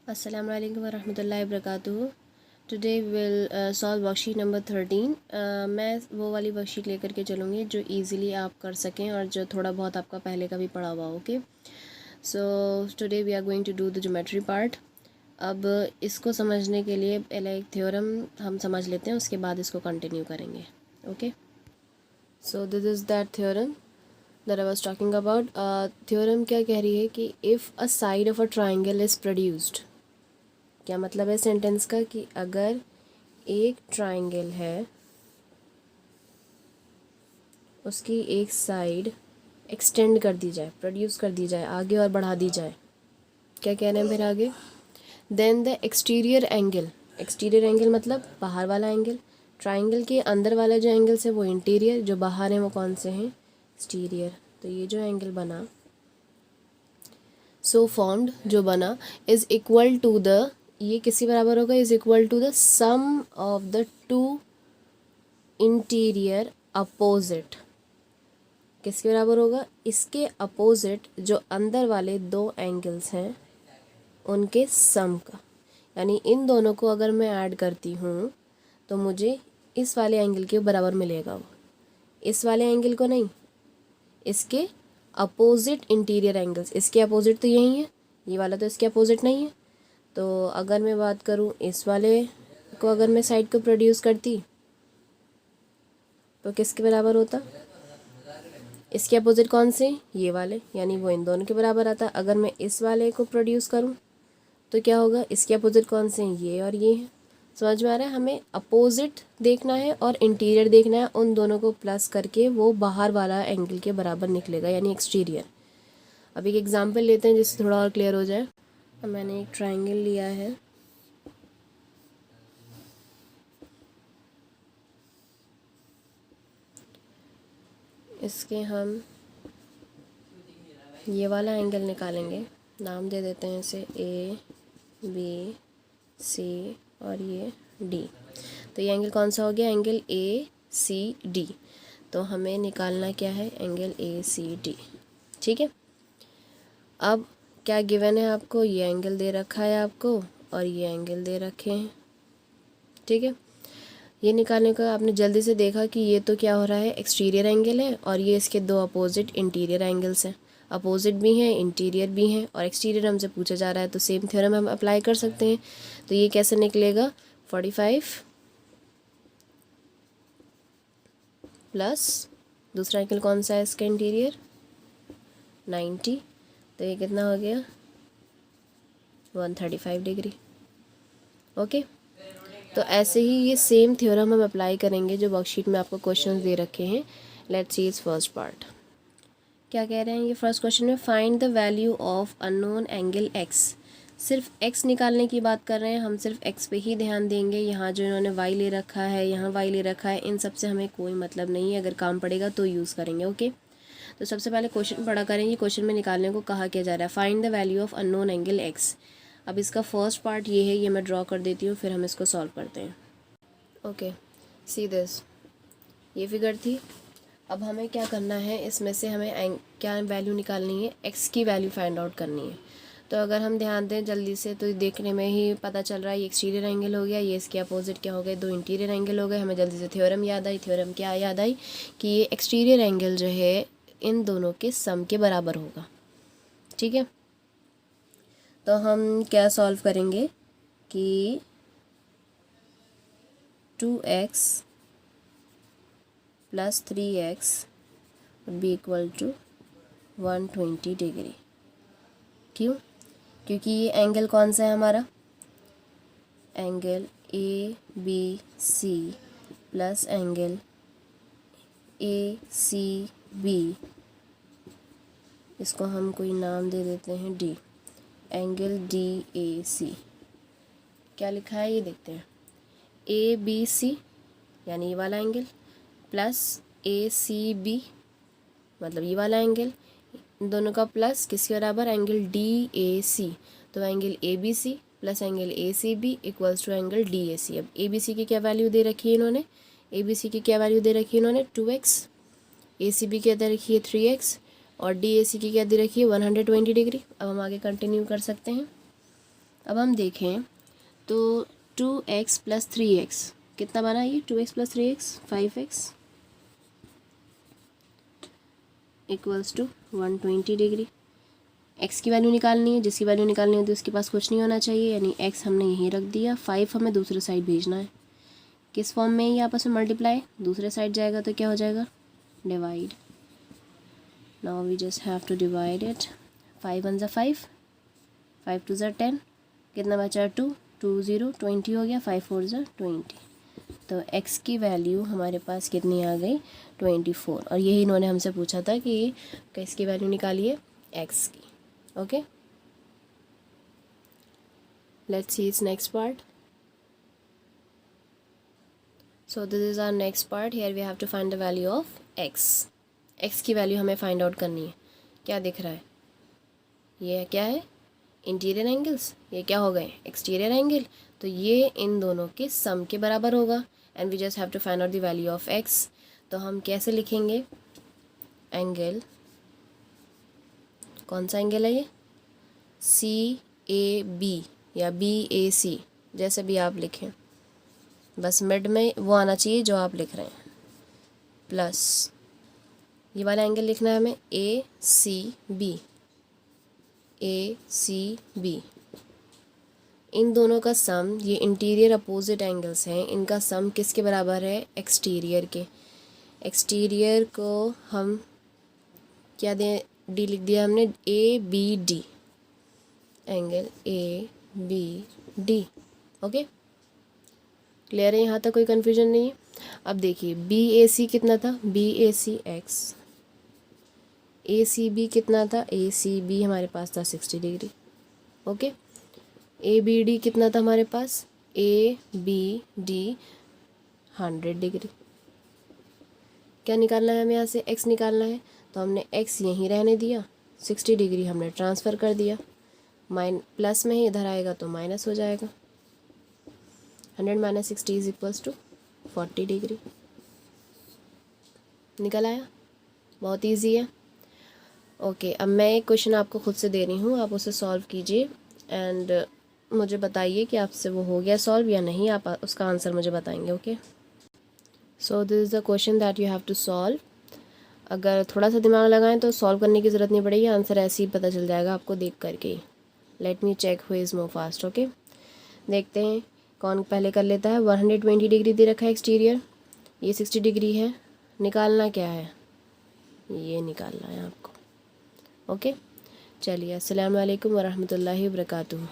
Assalamu alaikum warahmatullahi wabarakatuh। Today will solve worksheet number 13। मैं वो वाली वर्कशीट लेकर के चलूँगी जो इजीली आप कर सकें और जो थोड़ा बहुत आपका पहले का भी पढ़ा हुआ। Okay, so today we are going to do the geometry part. अब इसको समझने के लिए पहले एक थ्योरम हम समझ लेते हैं, उसके बाद इसको कंटिन्यू करेंगे। Okay, so this is that theorem that I was talking about। Theorem क्या कह रही है कि if a side of a triangle is produced, क्या मतलब है सेंटेंस का कि अगर एक ट्राइंगल है उसकी एक साइड एक्सटेंड कर दी जाए, प्रोड्यूस कर दी जाए, आगे और बढ़ा दी जाए। क्या कह रहे हैं फिर आगे, देन द एक्सटीरियर एंगल मतलब बाहर वाला एंगल, ट्राइंगल के अंदर वाला जो एंगल्स है वो इंटीरियर, जो बाहर हैं वो कौन से हैं, एक्सटीरियर। तो ये जो एंगल बना, सो फॉर्म्ड जो बना, इज इक्वल टू द, ये किसी बराबर होगा, is equal to the sum of the two interior opposite. किसके बराबर होगा, इसके अपोजिट जो अंदर वाले दो एंगल्स हैं उनके सम का। यानी इन दोनों को अगर मैं ऐड करती हूँ तो मुझे इस वाले एंगल के बराबर मिलेगा, वो इस वाले एंगल को नहीं, इसके अपोजिट इंटीरियर एंगल्स। इसके अपोजिट तो यही है, ये वाला तो इसके अपोजिट नहीं है। तो अगर मैं बात करूँ इस वाले को, अगर मैं साइड को प्रोड्यूस करती तो किसके बराबर होता, इसके अपोजिट कौन से, ये वाले, यानी वो इन दोनों के बराबर आता। अगर मैं इस वाले को प्रोड्यूस करूँ तो क्या होगा, इसके अपोजिट कौन से हैं, ये और ये हैं। समझ में आ रहा है, हमें अपोजिट देखना है और इंटीरियर देखना है, उन दोनों को प्लस करके वो बाहर वाला एंगल के बराबर निकलेगा, यानी एक्सटीरियर। अब एक एग्जांपल लेते हैं जिससे थोड़ा और क्लियर हो जाए। अब मैंने एक ट्राइंगल लिया है, इसके हम ये वाला एंगल निकालेंगे, नाम दे देते हैं इसे ए बी सी और ये डी। तो ये एंगल कौन सा हो गया, एंगल ए सी डी। तो हमें निकालना क्या है, एंगल ए सी डी। ठीक है, अब क्या गिवन है आपको, ये एंगल दे रखा है आपको और ये एंगल दे रखे हैं। ठीक है, ये निकालने का आपने जल्दी से देखा कि ये तो क्या हो रहा है, एक्सटीरियर एंगल है और ये इसके दो अपोजिट इंटीरियर एंगल्स हैं। अपोजिट भी हैं, इंटीरियर भी हैं और एक्सटीरियर हमसे पूछा जा रहा है, तो सेम थ्योरम हम अप्लाई कर सकते हैं। तो ये कैसे निकलेगा, 45 प्लस दूसरा एंगल कौन सा है इसका, इंटीरियर 90। तो ये कितना हो गया, 135 डिग्री। ओके, तो ऐसे ही ये सेम थ्योरम हम अप्लाई करेंगे जो वर्कशीट में आपको क्वेश्चन दे रखे हैं। Let's see is first part. क्या कह रहे हैं ये फर्स्ट क्वेश्चन में, find the value of unknown angle x. सिर्फ एक्स निकालने की बात कर रहे हैं, हम सिर्फ एक्स पे ही ध्यान देंगे। यहाँ जो इन्होंने वाई ले रखा है, यहाँ वाई ले रखा है, इन सब से हमें कोई मतलब नहीं है, अगर काम पड़ेगा तो यूज़ करेंगे। ओके, तो सबसे पहले क्वेश्चन पढ़ा करेंगे। क्वेश्चन में निकालने को कहा क्या जा रहा है, find the value of unknown angle x. अब इसका फर्स्ट पार्ट ये है, ये मैं ड्रॉ कर देती हूँ, फिर हम इसको सॉल्व करते हैं। ओके, सी दिस, ये फिगर थी। अब हमें क्या करना है, इसमें से हमें क्या वैल्यू निकालनी है, एक्स की वैल्यू फाइंड आउट करनी है। तो अगर हम ध्यान दें जल्दी से तो देखने में ही पता चल रहा है, ये एक्सटीरियर एंगल हो गया, ये इसके अपोजिट क्या हो गए, दो इंटीरियर एंगल हो गए। हमें जल्दी से थ्योरम याद आई। थ्योरम क्या याद आई कि ये एक्सटीरियर एंगल जो है इन दोनों के सम के बराबर होगा। ठीक है, तो हम क्या सॉल्व करेंगे कि 2x plus 3x be equal to 120 degree. क्यों, क्योंकि ये एंगल कौन सा है हमारा, angle A B C plus angle A C B, इसको हम कोई नाम दे देते हैं D, angle D A C. क्या लिखा है ये देखते हैं, ए बी सी यानी ये वाला एंगल प्लस ए सी बी मतलब ये वाला एंगल, दोनों का प्लस किसके बराबर, एंगल डी ए सी। तो angle A B C plus angle A C B equals to angle D A C. अब ए बी सी की क्या वैल्यू दे रखी है इन्होंने, ए बी सी की क्या वैल्यू दे रखी है इन्होंने, 2x, ए सी बी क्या दे रखी है 3x और डी ए सी की क्या दे रखी है 120 डिग्री। अब हम आगे कंटिन्यू कर सकते हैं। अब हम देखें तो 2x + 3x कितना बना ये, 2x + 3x 5x = 120 degree. x की वैल्यू निकालनी है, जिसकी वैल्यू निकालनी होती है उसके पास कुछ नहीं होना चाहिए, यानी x हमने यहीं रख दिया, 5 हमें दूसरे साइड भेजना है। किस फॉर्म में ये आपस में मल्टीप्लाई, दूसरे साइड जाएगा तो क्या हो जाएगा, divide. Now we just have to divide it. 5 1 ज़ा 5, 5 2 ज़ा 10, कितना बचा 2, 2 0 20 हो गया, 5 4 ज़ा 20। तो x की वैल्यू हमारे पास कितनी आ गई, 24। और यही इन्होंने हमसे पूछा था कि किसकी वैल्यू निकालिए, x की। Okay, let's see it's next part. So this is our next part. Here we have to find the value of x की वैल्यू हमें फाइंड आउट करनी है। क्या दिख रहा है, ये क्या है, इंटीरियर एंगल्स, ये क्या हो गए, एक्सटीरियर एंगल। तो ये इन दोनों के सम के बराबर होगा, and we just have to find out the value of x। तो हम कैसे लिखेंगे, एंगल, कौन सा एंगल है ये, CAB या BAC, जैसे भी आप लिखें, बस मिड में वो आना चाहिए जो आप लिख रहे हैं, प्लस ये वाला एंगल लिखना है हमें ACB। इन दोनों का सम, ये इंटीरियर अपोजिट एंगल्स हैं, इनका सम किसके बराबर है, एक्सटीरियर के। एक्सटीरियर को हम क्या दें, डी लिख दिया हमने, ABD, angle ABD। Okay, clear है, यहाँ तक कोई कन्फ्यूजन नहीं है। अब देखिए BAC कितना था, BAC x, ACB कितना था, ACB हमारे पास था 60 डिग्री। ओके, ABD कितना था हमारे पास, ABD 100 डिग्री। क्या निकालना है हमें, यहाँ से x निकालना है, तो हमने x यहीं रहने दिया, 60 डिग्री हमने ट्रांसफ़र कर दिया, प्लस में ही इधर आएगा तो माइनस हो जाएगा, 100 - 60 = 40 डिग्री। निकल आया, बहुत इजी है। ओके, अब मैं एक क्वेश्चन आपको खुद से दे रही हूँ, आप उसे सॉल्व कीजिए एंड मुझे बताइए कि आपसे वो हो गया सॉल्व या नहीं, आप उसका आंसर मुझे बताएंगे। Okay, so this is the question that you have to solve. अगर थोड़ा सा दिमाग लगाएं तो सॉल्व करने की ज़रूरत नहीं पड़ेगी, आंसर ऐसे ही पता चल जाएगा आपको देख करके ही। Let me check who is more fast. Okay, देखते हैं कौन पहले कर लेता है। 120 डिग्री दे रखा है एक्सटीरियर, ये 60 डिग्री है, निकालना क्या है, ये निकालना है आपको। ओके, चलिए, अस्सलाम वालेकुम वरहमतुल्लाहि वबरकातुहू।